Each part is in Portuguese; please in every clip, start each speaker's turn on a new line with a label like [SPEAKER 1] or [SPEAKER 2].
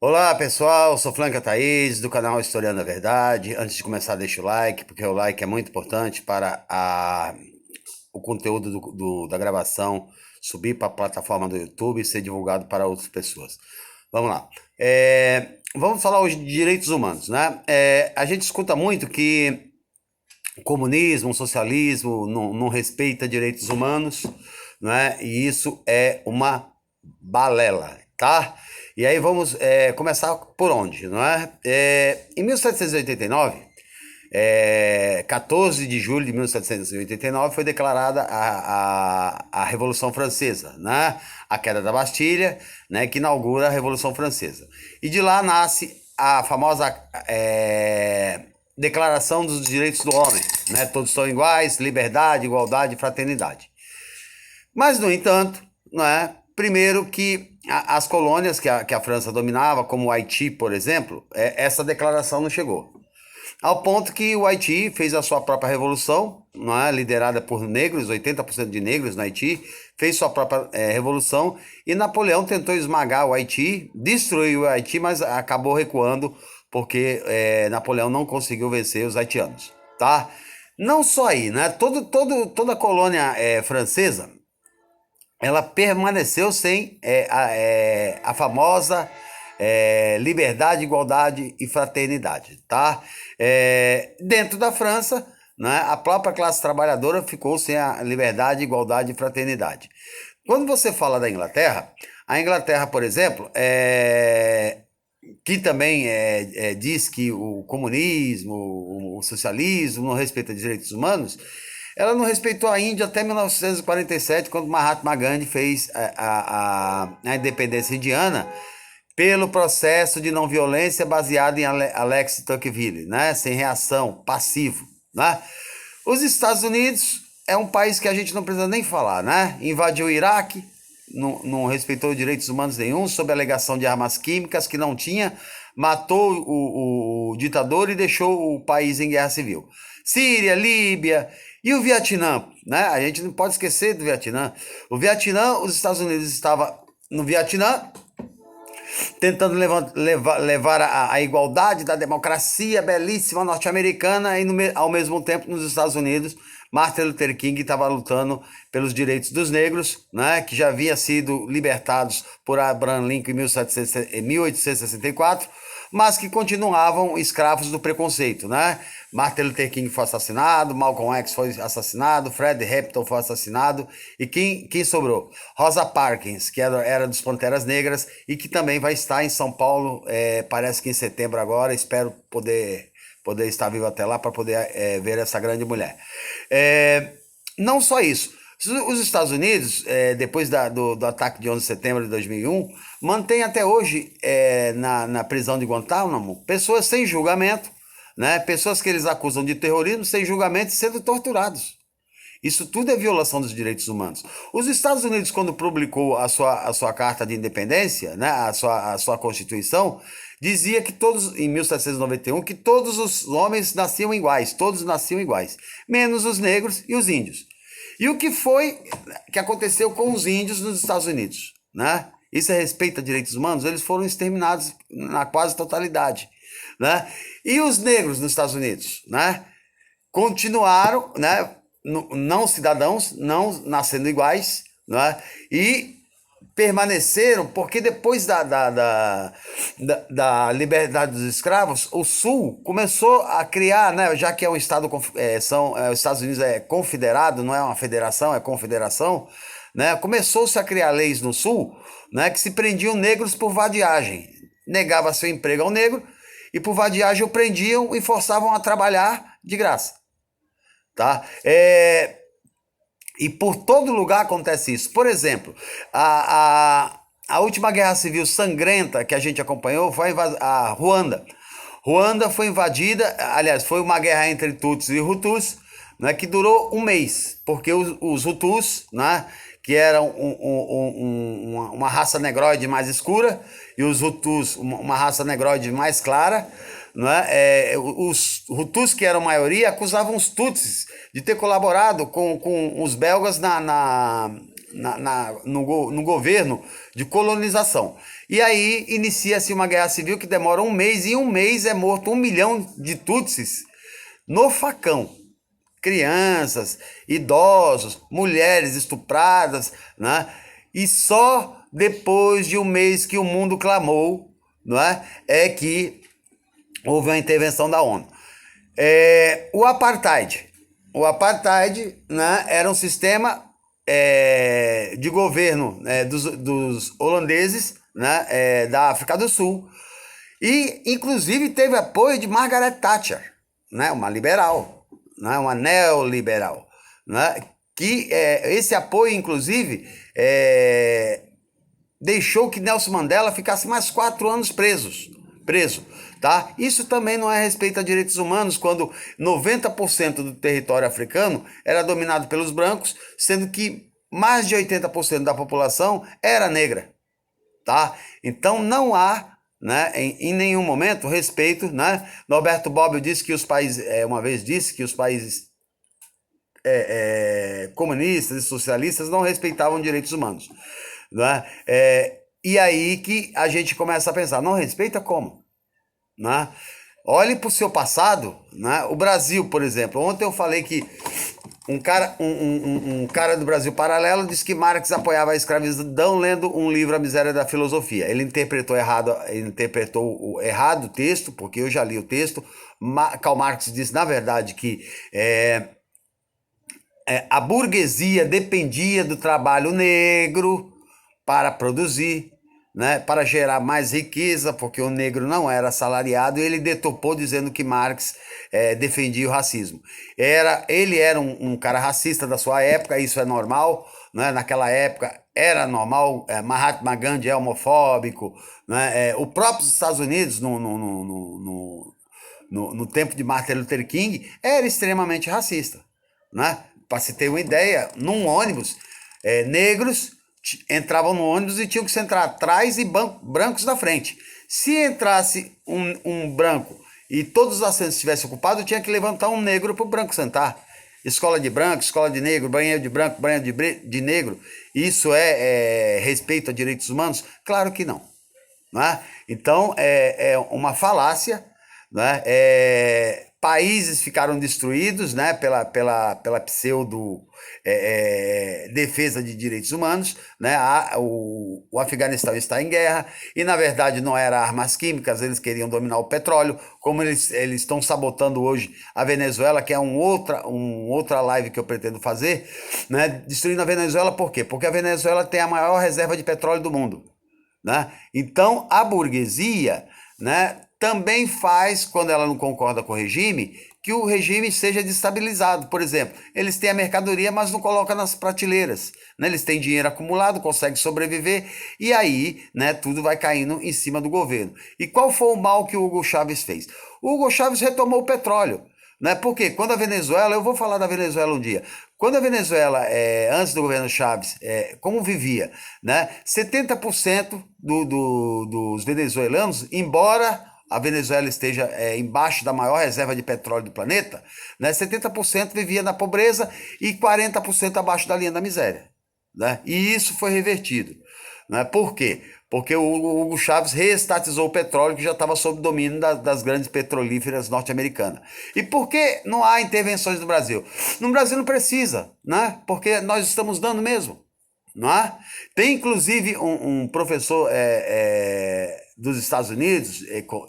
[SPEAKER 1] Olá pessoal, sou Flanca Thaís do canal Historiando a Verdade. Antes de começar, deixa o like, porque o like é muito importante para o conteúdo da gravação subir para a plataforma do YouTube e ser divulgado para outras pessoas. Vamos lá. Vamos falar hoje de direitos humanos, né? A gente escuta muito que o comunismo, o socialismo não respeita direitos humanos, né? E isso é uma balela, tá? E aí vamos começar por onde, não é? Em 1789, 14 de julho de 1789, foi declarada a Revolução Francesa, né? A queda da Bastilha, né? Que inaugura a Revolução Francesa. E de lá nasce a famosa Declaração dos Direitos do Homem, né? Todos são iguais, liberdade, igualdade e fraternidade. Mas, no entanto, não é? Primeiro que as colônias que a França dominava, como o Haiti, por exemplo, essa declaração não chegou. Ao ponto que o Haiti fez a sua própria revolução, não é? Liderada por negros, 80% de negros no Haiti, fez sua própria revolução, e Napoleão tentou esmagar o Haiti, destruiu o Haiti, mas acabou recuando, porque Napoleão não conseguiu vencer os haitianos, tá? Não só aí, né? Toda a colônia francesa, ela permaneceu sem a famosa liberdade, igualdade e fraternidade, tá? Dentro da França, né, a própria classe trabalhadora ficou sem a liberdade, igualdade e fraternidade. Quando você fala da Inglaterra, a Inglaterra, por exemplo, que também diz que o comunismo, o socialismo não respeita direitos humanos, ela não respeitou a Índia até 1947, quando Mahatma Gandhi fez a independência indiana pelo processo de não violência baseado em Alex Tocqueville, né? Sem reação, passivo, né? Os Estados Unidos é um país que a gente não precisa nem falar, né? Invadiu o Iraque, não respeitou direitos humanos nenhum, sob alegação de armas químicas que não tinha, matou o ditador e deixou o país em guerra civil. Síria, Líbia e o Vietnã, né? A gente não pode esquecer do Vietnã. O Vietnã, os Estados Unidos estavam no Vietnã tentando levar a igualdade da democracia belíssima norte-americana e ao mesmo tempo nos Estados Unidos Martin Luther King estava lutando pelos direitos dos negros, né, que já havia sido libertados por Abraham Lincoln em 1864, mas que continuavam escravos do preconceito, né? Martin Luther King foi assassinado, Malcolm X foi assassinado, Fred Hampton foi assassinado, e quem sobrou? Rosa Parks, que era dos Panteras Negras e que também vai estar em São Paulo, parece que em setembro agora, espero poder estar vivo até lá para poder ver essa grande mulher. Não só isso. Os Estados Unidos, depois do ataque de 11 de setembro de 2001, mantém até hoje na prisão de Guantánamo pessoas sem julgamento, né? Pessoas que eles acusam de terrorismo sem julgamento e sendo torturados. Isso tudo é violação dos direitos humanos. Os Estados Unidos, quando publicou a sua Carta de Independência, né, a sua Constituição, dizia que todos, em 1791, que todos os homens nasciam iguais, todos nasciam iguais, menos os negros e os índios. E o que foi que aconteceu com os índios nos Estados Unidos, né? Isso é respeito a direitos humanos? Eles foram exterminados na quase totalidade, né? E os negros nos Estados Unidos, né? Continuaram, né? Não cidadãos, não nascendo iguais, né? E permaneceram, porque depois da liberdade dos escravos, o Sul começou a criar, né, já que é um estado, os Estados Unidos é confederado, não é uma federação, é confederação, né, começou-se a criar leis no Sul, né, que se prendiam negros por vadiagem, negava seu emprego ao negro, e por vadiagem o prendiam e forçavam a trabalhar de graça, tá? E por todo lugar acontece isso. Por exemplo, a última guerra civil sangrenta que a gente acompanhou foi a Ruanda. Ruanda foi invadida, aliás, foi uma guerra entre Tutsis e Hutus, né, que durou um mês, porque os Hutus, né, que eram uma raça negroide mais escura, e os Hutus, uma raça negroide mais clara, né? Os Hutus, que eram maioria, acusavam os Tutsis de ter colaborado com os belgas no governo de colonização. E aí inicia-se uma guerra civil que demora um mês, e em um mês é morto 1 milhão de Tutsis no facão. Crianças, idosos, mulheres estupradas, né? E só depois de um mês que o mundo clamou, não é que houve uma intervenção da ONU. O apartheid. O apartheid, né, era um sistema de governo dos holandeses, né, da África do Sul, e inclusive teve apoio de Margaret Thatcher, né, uma liberal, né, uma neoliberal, né, que esse apoio inclusive deixou que Nelson Mandela ficasse mais 4 anos preso, tá? Isso também não é respeito a direitos humanos, quando 90% do território africano era dominado pelos brancos, sendo que mais de 80% da população era negra, tá? Então não há, né, em nenhum momento respeito, né? Norberto Bobbio disse que os países, uma vez disse que os países comunistas e socialistas não respeitavam direitos humanos, né? E aí que a gente começa a pensar, não respeita como? Né? Olhe para o seu passado, né? O Brasil, por exemplo. Ontem eu falei que um cara do Brasil Paralelo disse que Marx apoiava a escravidão lendo um livro, A Miséria da Filosofia. Ele interpretou errado o texto, porque eu já li o texto. Karl Marx disse, na verdade, que a burguesia dependia do trabalho negro para produzir, né, para gerar mais riqueza, porque o negro não era assalariado, e ele detopou dizendo que Marx defendia o racismo. Ele era um cara racista da sua época, isso é normal, né? Naquela época era normal. Mahatma Gandhi é homofóbico, né? O próprio Estados Unidos, no tempo de Martin Luther King, era extremamente racista, né? Para se ter uma ideia, num ônibus, negros entravam no ônibus e tinham que sentar atrás e brancos na frente. Se entrasse um branco e todos os assentos estivessem ocupados, tinha que levantar um negro para o branco sentar. Escola de branco, escola de negro, banheiro de branco, banheiro de negro. Isso é respeito a direitos humanos? Claro que não. Não é? Então, é uma falácia, né? Países ficaram destruídos, né, pela pseudo defesa de direitos humanos, né? O Afeganistão está em guerra e, na verdade, não era armas químicas, eles queriam dominar o petróleo, como eles estão sabotando hoje a Venezuela, que é outra live que eu pretendo fazer, né? Destruindo a Venezuela, por quê? Porque a Venezuela tem a maior reserva de petróleo do mundo. Né? Então a burguesia, né, também faz, quando ela não concorda com o regime, que o regime seja destabilizado. Por exemplo, eles têm a mercadoria, mas não colocam nas prateleiras, né? Eles têm dinheiro acumulado, conseguem sobreviver, e aí, né, tudo vai caindo em cima do governo. E qual foi o mal que o Hugo Chávez fez? O Hugo Chávez retomou o petróleo, né? Porque quando a Venezuela, eu vou falar da Venezuela um dia, quando a Venezuela, antes do governo Chávez, como vivia, né? 70% dos venezuelanos, embora a Venezuela esteja embaixo da maior reserva de petróleo do planeta, né? 70% vivia na pobreza e 40% abaixo da linha da miséria, né? E isso foi revertido, né? Por quê? Porque o Hugo Chávez reestatizou o petróleo, que já estava sob domínio das grandes petrolíferas norte-americanas. E por que não há intervenções no Brasil? No Brasil não precisa, né? Porque nós estamos dando mesmo, não é? Tem inclusive um professor dos Estados Unidos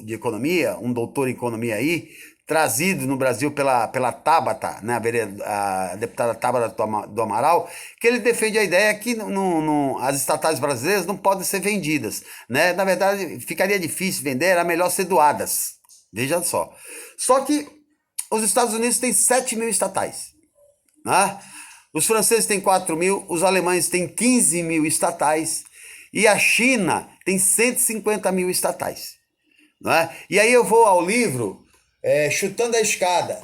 [SPEAKER 1] de economia, um doutor em economia aí, trazido no Brasil pela Tabata, né, a deputada Tabata do Amaral, que ele defende a ideia que as estatais brasileiras não podem ser vendidas, né? Na verdade, ficaria difícil vender, era melhor ser doadas. Veja só. Só que os Estados Unidos têm 7 mil estatais, né? Os franceses têm 4 mil, os alemães têm 15 mil estatais e a China tem 150 mil estatais, né? E aí eu vou ao livro Chutando a Escada.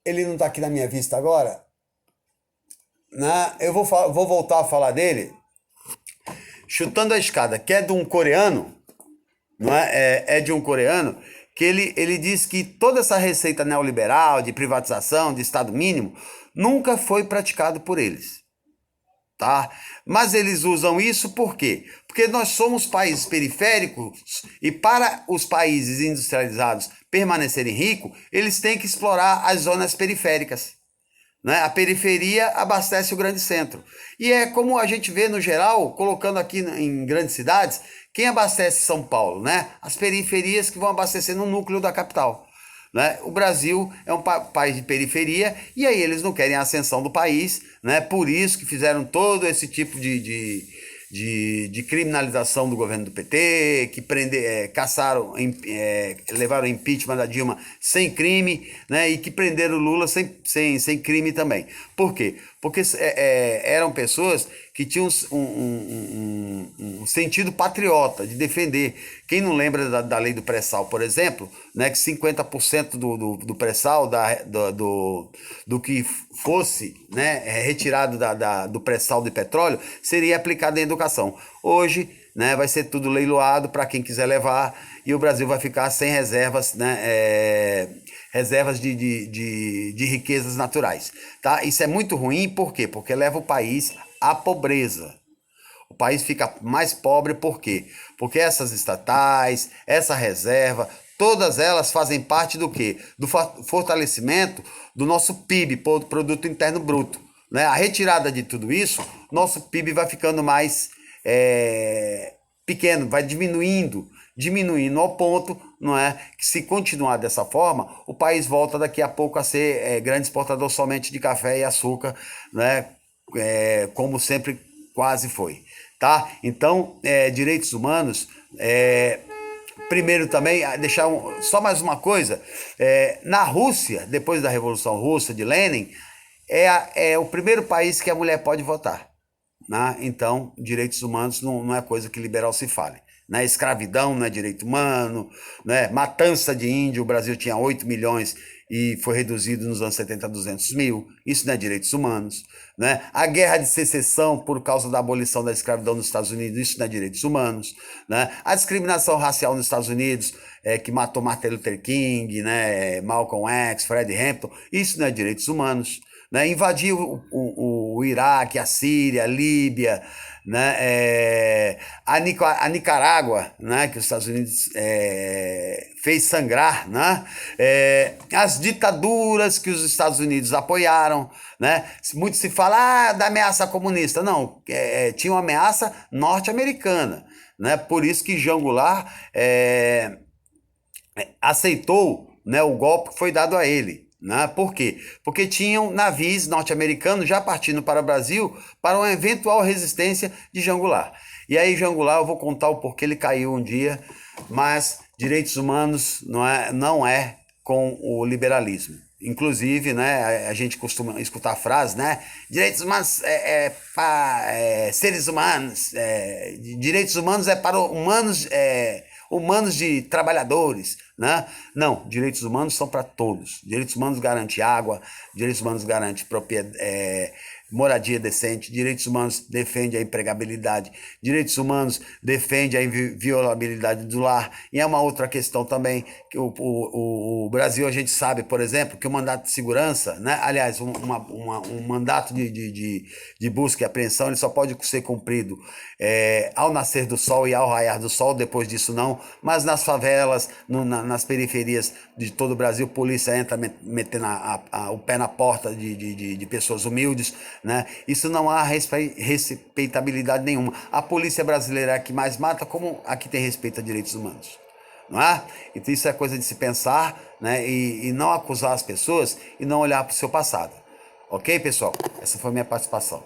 [SPEAKER 1] Ele não está aqui na minha vista agora, né? Eu vou voltar a falar dele. Chutando a Escada, que é de um coreano, não é? É de um coreano que ele diz que toda essa receita neoliberal de privatização, de Estado mínimo, nunca foi praticado por eles. tá? Mas eles usam isso por quê? Porque nós somos países periféricos e para os países industrializados permanecerem ricos, eles têm que explorar as zonas periféricas, né? A periferia abastece o grande centro. E é como a gente vê no geral, colocando aqui em grandes cidades, quem abastece São Paulo, né? As periferias que vão abastecer no núcleo da capital. Né? O Brasil é um país de periferia e aí eles não querem a ascensão do país, né? Por isso que fizeram todo esse tipo de criminalização do governo do PT, que caçaram, levaram impeachment da Dilma sem crime, né? E que prenderam o Lula sem crime também. Por quê? Porque eram pessoas que tinham um sentido patriota, de defender. Quem não lembra da lei do pré-sal, por exemplo, né, que 50% do pré-sal, do que fosse, né, retirado do pré-sal de petróleo, seria aplicado em educação. Hoje, né, vai ser tudo leiloado para quem quiser levar e o Brasil vai ficar sem reservas, né, reservas de riquezas naturais. Tá? Isso é muito ruim, por quê? Porque leva o país à pobreza. O país fica mais pobre por quê? Porque essas estatais, essa reserva, todas elas fazem parte do quê? Do fortalecimento do nosso PIB, Produto Interno Bruto. Né? A retirada de tudo isso, nosso PIB vai ficando mais pequeno, vai diminuindo ao ponto, não é, que se continuar dessa forma, o país volta daqui a pouco a ser grande exportador somente de café e açúcar, né, como sempre quase foi, tá? Então, direitos humanos, primeiro também, deixar só mais uma coisa, na Rússia, depois da Revolução Russa de Lenin, é o primeiro país que a mulher pode votar, né? Então, direitos humanos não é coisa que liberal se fale. Né? Escravidão não é direito humano, né? Matança de índio, o Brasil tinha 8 milhões e foi reduzido nos anos 70 a 200 mil, isso não é direitos humanos. Né? A guerra de secessão por causa da abolição da escravidão nos Estados Unidos, isso não é direitos humanos. Né? A discriminação racial nos Estados Unidos, que matou Martin Luther King, né? Malcolm X, Fred Hampton, isso não é direitos humanos. Né? Invadir o Iraque, a Síria, a Líbia, né? A Nicarágua, né? Que os Estados Unidos fez sangrar, né? As ditaduras que os Estados Unidos apoiaram, né? Muito se fala da ameaça comunista. Não, tinha uma ameaça norte-americana. Né? Por isso que Jean Goulart aceitou, né, o golpe que foi dado a ele. Né? Por quê? Porque tinham navios norte-americanos já partindo para o Brasil para uma eventual resistência de Jean Goulart. E aí, Jean Goulart, eu vou contar o porquê ele caiu um dia, mas direitos humanos não é com o liberalismo. Inclusive, né, a gente costuma escutar a frase, né? Direitos humanos para seres humanos, direitos humanos é para humanos, humanos de trabalhadores, né? Não, direitos humanos são para todos. Direitos humanos garantem água, direitos humanos garantem moradia decente, direitos humanos defendem a empregabilidade, direitos humanos defendem a inviolabilidade do lar. E é uma outra questão também, que o Brasil, a gente sabe, por exemplo, que o mandato de segurança, né? Aliás, um mandato de busca e apreensão, ele só pode ser cumprido ao nascer do sol e ao raiar do sol, depois disso não, mas nas favelas, nas periferias de todo o Brasil, a polícia entra metendo o pé na porta de pessoas humildes, né? Isso não há respeitabilidade nenhuma. A polícia brasileira é a que mais mata, como a que tem respeito a direitos humanos. Não é? Então isso é coisa de se pensar, né? E não acusar as pessoas e não olhar para o seu passado. Ok, pessoal? Essa foi a minha participação.